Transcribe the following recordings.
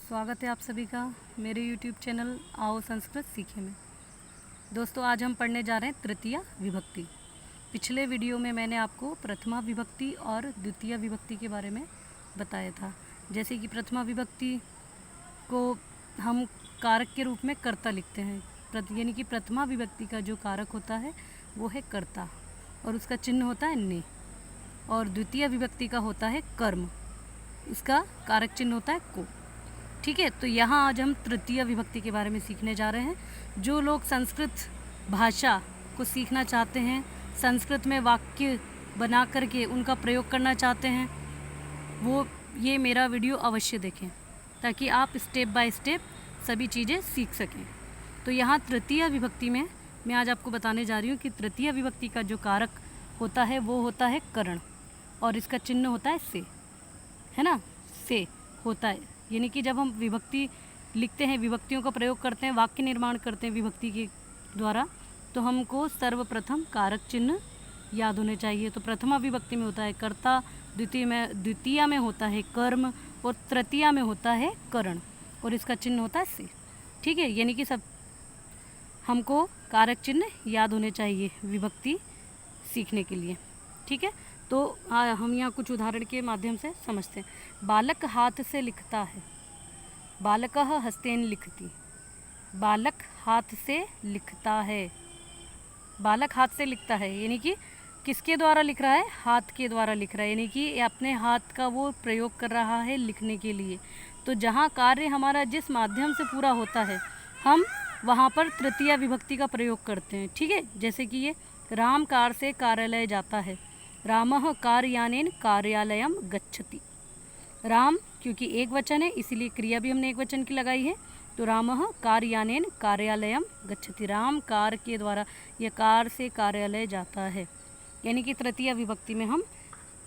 स्वागत है आप सभी का मेरे YouTube चैनल आओ संस्कृत सीखे में। दोस्तों, आज हम पढ़ने जा रहे हैं तृतीया विभक्ति। पिछले वीडियो में मैंने आपको प्रथमा विभक्ति और द्वितीय विभक्ति के बारे में बताया था। जैसे कि प्रथमा विभक्ति को हम कारक के रूप में कर्ता लिखते हैं, यानी कि प्रथमा विभक्ति का जो कारक होता है वो है कर्ता और उसका चिन्ह होता है ने। और द्वितीय विभक्ति का होता है कर्म, इसका कारक चिन्ह होता है को। ठीक है, तो यहाँ आज हम तृतीय विभक्ति के बारे में सीखने जा रहे हैं। जो लोग संस्कृत भाषा को सीखना चाहते हैं, संस्कृत में वाक्य बना करके उनका प्रयोग करना चाहते हैं, वो ये मेरा वीडियो अवश्य देखें ताकि आप स्टेप बाय स्टेप सभी चीज़ें सीख सकें। तो यहाँ तृतीय विभक्ति में मैं आज आपको बताने जा रही हूँ कि तृतीय विभक्ति का जो कारक होता है वो होता है करण और इसका चिन्ह होता है से, है ना, से होता है। यानी कि जब हम विभक्ति लिखते हैं, विभक्तियों का प्रयोग करते हैं, वाक्य निर्माण करते हैं विभक्ति के द्वारा, तो हमको सर्वप्रथम कारक चिन्ह याद होने चाहिए। तो प्रथमा विभक्ति में होता है कर्ता, द्वितीय में होता है कर्म और तृतीया में होता है करण और इसका चिन्ह होता है से। ठीक है, यानी कि सब हमको कारक चिन्ह याद होने चाहिए विभक्ति सीखने के लिए। ठीक है, तो हम यहाँ कुछ उदाहरण के माध्यम से समझते हैं। बालक हाथ से लिखता है, बालकः हस्तेन लिखति। बालक हाथ से लिखता है, बालक हाथ से लिखता है, यानी कि किसके द्वारा लिख रहा है? हाथ के द्वारा लिख रहा है, यानी कि अपने हाथ का वो प्रयोग कर रहा है लिखने के लिए। तो जहाँ कार्य हमारा जिस माध्यम से पूरा होता है, हम वहाँ पर तृतीया विभक्ति का प्रयोग करते हैं। ठीक है, जैसे कि ये राम कार से कार्यालय जाता है, रामः कार्यानेन कार्यालयम गच्छति। राम क्योंकि एक वचन है इसीलिए क्रिया भी हमने एक वचन की लगाई है, तो रामः कार्यानेन कार्यालयम गच्छति। राम कार के द्वारा या कार से कार्यालय जाता है, यानी कि तृतीय विभक्ति में हम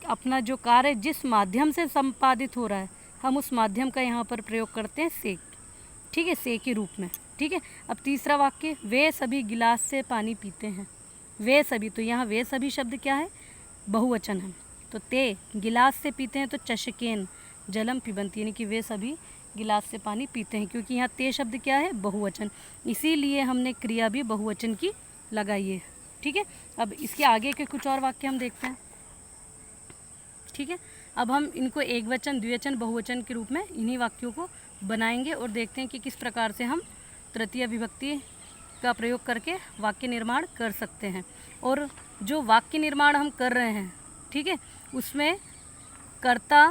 अपना जो कार्य जिस माध्यम से संपादित हो रहा है, हम उस माध्यम का यहाँ पर प्रयोग करते हैं से। ठीक है, से के रूप में। ठीक है, अब तीसरा वाक्य, वे सभी गिलास से पानी पीते हैं। वे सभी, तो यहाँ वे सभी शब्द क्या है? बहुवचन है। तो ते गिलास से पीते हैं तो चषकेन जलम पिबंती, यानी कि वे सभी गिलास से पानी पीते हैं, क्योंकि यहाँ ते शब्द क्या है? बहुवचन, इसीलिए हमने क्रिया भी बहुवचन की लगाई है। ठीक है, अब इसके आगे के कुछ और वाक्य हम देखते हैं। ठीक है, अब हम इनको एक वचन, द्विवचन, बहुवचन के रूप में इन्हीं वाक्यों को बनाएंगे और देखते हैं कि किस प्रकार से हम तृतीय विभक्ति का प्रयोग करके वाक्य निर्माण कर सकते हैं। और जो वाक्य निर्माण हम कर रहे हैं, ठीक है, उसमें कर्ता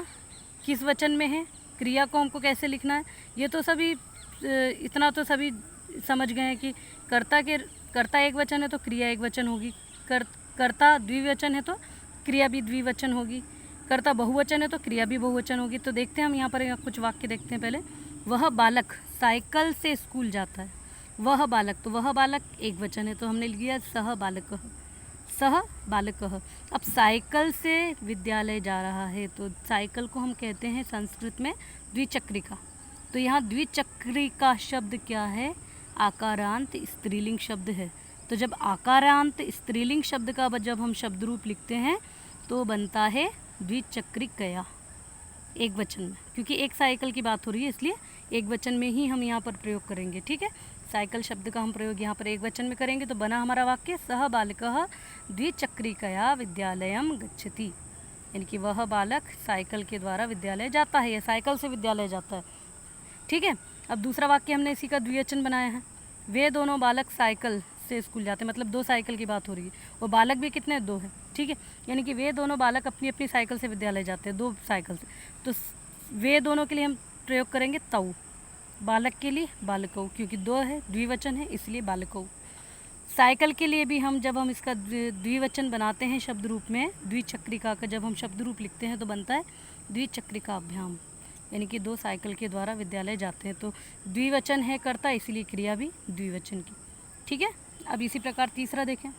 किस वचन में है, क्रिया को हमको कैसे लिखना है, ये तो सभी इतना तो सभी समझ गए हैं कि कर्ता एक वचन है तो क्रिया एक वचन होगी, कर्ता द्विवचन है तो क्रिया भी द्विवचन होगी, कर्ता बहुवचन है तो क्रिया भी बहुवचन होगी। तो देखते हैं हम यहाँ पर कुछ वाक्य देखते हैं। पहले, वह बालक साइकिल से स्कूल जाता है। वह बालक, तो वह बालक एक वचन है तो हमने लिया सह बालकः, सह बालकः। अब साइकिल से विद्यालय जा रहा है, तो साइकिल को हम कहते हैं संस्कृत में द्विचक्रिका। तो यहाँ द्विचक्रिका शब्द क्या है? आकारांत स्त्रीलिंग शब्द है। तो जब आकारांत स्त्रीलिंग शब्द का जब हम शब्द रूप लिखते हैं तो बनता है द्विचक्रिकया, एक वचन में, क्योंकि एक साइकिल की बात हो रही है इसलिए एक वचन में ही हम यहाँ पर प्रयोग करेंगे। ठीक है, साइकिल शब्द का हम प्रयोग यहाँ पर एक वचन में करेंगे तो बना हमारा वाक्य सह बालकः द्विचक्रिकया विद्यालयम गच्छति, यानी कि वह बालक साइकिल के द्वारा विद्यालय जाता है या साइकिल से विद्यालय जाता है। ठीक है, अब दूसरा वाक्य हमने इसी का द्विवचन बनाया है, वे दोनों बालक साइकिल से स्कूल जाते हैं, मतलब दो साइकिल की बात हो रही है और बालक भी कितने? दो है। ठीक है, यानी कि वे दोनों बालक अपनी अपनी साइकिल से विद्यालय जाते हैं, दो साइकिल से। तो वे दोनों के लिए हम प्रयोग करेंगे तऊ, बालक के लिए बालकौ, क्योंकि दो है, द्विवचन है इसलिए बालकौ। साइकिल के लिए भी हम जब हम इसका द्विवचन बनाते हैं शब्द रूप में, द्विचक्रिका का जब हम शब्द रूप लिखते हैं तो बनता है द्विचक्रिकाभ्याम, यानी कि दो साइकिल के द्वारा विद्यालय जाते हैं। तो द्विवचन है कर्ता, इसीलिए क्रिया भी द्विवचन की। ठीक है, अब इसी प्रकार तीसरा देखें,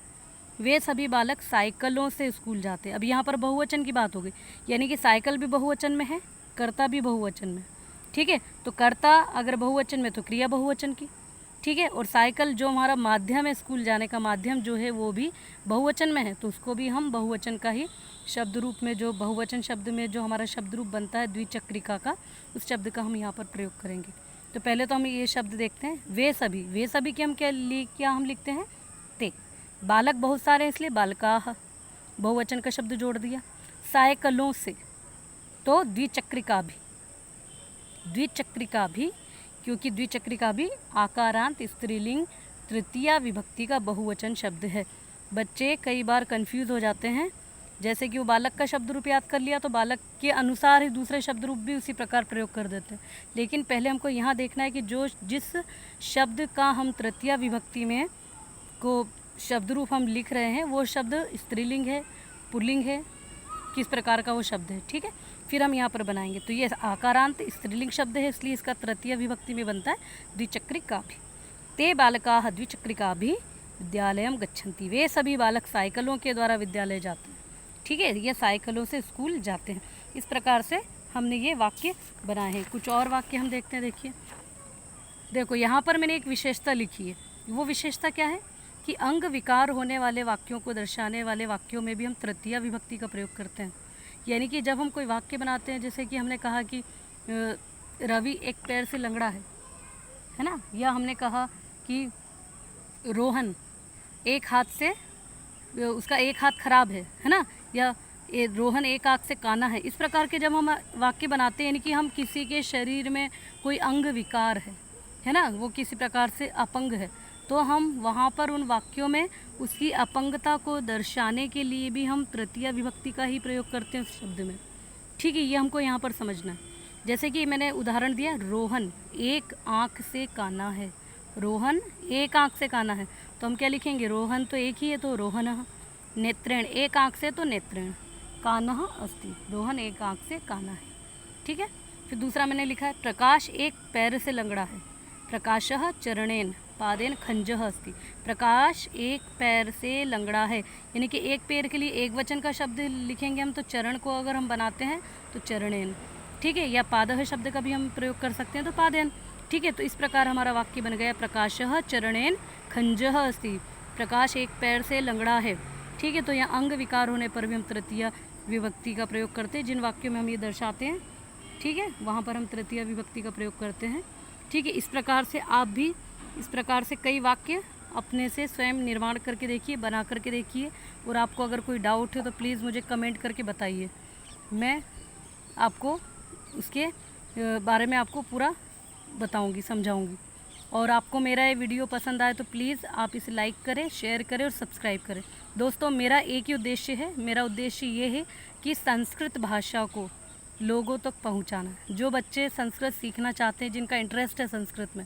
वे सभी बालक साइकिलों से स्कूल जाते हैं। अब यहाँ पर बहुवचन की बात हो गई, यानी कि साइकिल भी बहुवचन में है, कर्ता भी बहुवचन में। ठीक है, तो कर्ता अगर बहुवचन में तो क्रिया बहुवचन की, ठीक है। और साइकिल जो हमारा माध्यम है, स्कूल जाने का माध्यम जो है वो भी बहुवचन में है, तो उसको भी हम बहुवचन का ही शब्द रूप में, जो बहुवचन शब्द में जो हमारा शब्द रूप बनता है द्विचक्रिका का, उस शब्द का हम यहाँ पर प्रयोग करेंगे। तो पहले तो हम ये शब्द देखते हैं, वे सभी। वे सभी के हम क्या हम लिखते हैं? ते। बालक बहुत सारे हैं इसलिए बालकाः, बहुवचन का शब्द जोड़ दिया। साइकिलों से, तो द्विचक्रिका भी। द्विचक्रिका भी, क्योंकि द्विचक्रिका भी आकारांत स्त्रीलिंग तृतीया विभक्ति का बहुवचन शब्द है। बच्चे कई बार कंफ्यूज हो जाते हैं, जैसे कि वो बालक का शब्द रूप याद कर लिया तो बालक के अनुसार ही दूसरे शब्द रूप भी उसी प्रकार प्रयोग कर देते हैं। लेकिन पहले हमको यहाँ देखना है कि जिस शब्द का हम तृतीया विभक्ति में को शब्द रूप हम लिख रहे हैं वो शब्द स्त्रीलिंग है, पुल्लिंग है, किस प्रकार का वो शब्द है। ठीक है, फिर हम यहाँ पर बनाएंगे। तो ये आकारांत स्त्रीलिंग शब्द है, इसलिए इसका तृतीय विभक्ति में बनता है द्विचक्रिकाभि। ते बालकाः द्विचक्रिकाभि विद्यालयं गच्छन्ति। वे सभी बालक साइकिलों के द्वारा विद्यालय जाते हैं। ठीक है, ये साइकिलों से स्कूल जाते हैं। इस प्रकार से हमने ये वाक्य बनाए हैं। कुछ और वाक्य हम देखते हैं। देखो यहाँ पर मैंने एक विशेषता लिखी है। वो विशेषता क्या है कि अंग विकार होने वाले वाक्यों को दर्शाने वाले वाक्यों में भी हम तृतीय विभक्ति का प्रयोग करते हैं। यानी कि जब हम कोई वाक्य बनाते हैं, जैसे कि हमने कहा कि रवि एक पैर से लंगड़ा है ना, या हमने कहा कि रोहन एक हाथ से, उसका एक हाथ खराब है ना, या रोहन एक आँख से काना है। इस प्रकार के जब हम वाक्य बनाते हैं, यानी कि हम किसी के शरीर में कोई अंग विकार है ना, वो किसी प्रकार से अपंग है, तो हम वहाँ पर उन वाक्यों में उसकी अपंगता को दर्शाने के लिए भी हम तृतीय विभक्ति का ही प्रयोग करते हैं उस शब्द में। ठीक है, ये हमको यहाँ पर समझना है। जैसे कि मैंने उदाहरण दिया, रोहन एक आँख से काना है। रोहन एक आँख से काना है, तो हम क्या लिखेंगे? रोहन तो एक ही है, तो रोहनः। नेत्रेण एक आँख से, तो नेत्रेण। कानः अस्ति, रोहन एक आँख से काना है। ठीक है, फिर दूसरा मैंने लिखा है, प्रकाश एक पैर से लंगड़ा है। प्रकाशः चरणेन पादेन खंजः अस्ति। प्रकाश एक पैर से लंगड़ा है, यानी कि एक पैर के लिए एक वचन का शब्द लिखेंगे हम, तो चरण को अगर हम बनाते हैं तो चरणेन। ठीक है, या पादः शब्द का भी हम प्रयोग कर सकते हैं, तो पादेन। ठीक है, तो इस प्रकार हमारा वाक्य बन गया, प्रकाशः चरणेन खंजः अस्ति। प्रकाश एक पैर से लंगड़ा है। ठीक है, तो यहाँ अंग विकार होने पर भी हम तृतीय विभक्ति का प्रयोग करते हैं। जिन वाक्यों में हम ये दर्शाते हैं, ठीक है, वहाँ पर हम तृतीय विभक्ति का प्रयोग करते हैं। ठीक है, इस प्रकार से आप भी इस प्रकार से कई वाक्य अपने से स्वयं निर्माण करके देखिए, बना करके देखिए। और आपको अगर कोई डाउट है तो प्लीज़ मुझे कमेंट करके बताइए, मैं आपको उसके बारे में आपको पूरा बताऊंगी, समझाऊंगी। और आपको मेरा ये वीडियो पसंद आए तो प्लीज़ आप इसे लाइक करें, शेयर करें और सब्सक्राइब करें। दोस्तों, मेरा एक ही उद्देश्य है, मेरा उद्देश्य ये है कि संस्कृत भाषा को लोगों तक पहुंचाना। जो बच्चे संस्कृत सीखना चाहते हैं, जिनका इंटरेस्ट है संस्कृत में,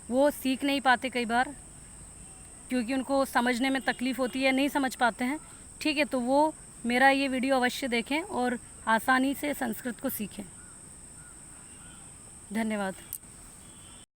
वो सीख नहीं पाते कई बार, क्योंकि उनको समझने में तकलीफ़ होती है, नहीं समझ पाते हैं। ठीक है, तो वो मेरा ये वीडियो अवश्य देखें और आसानी से संस्कृत को सीखें। धन्यवाद।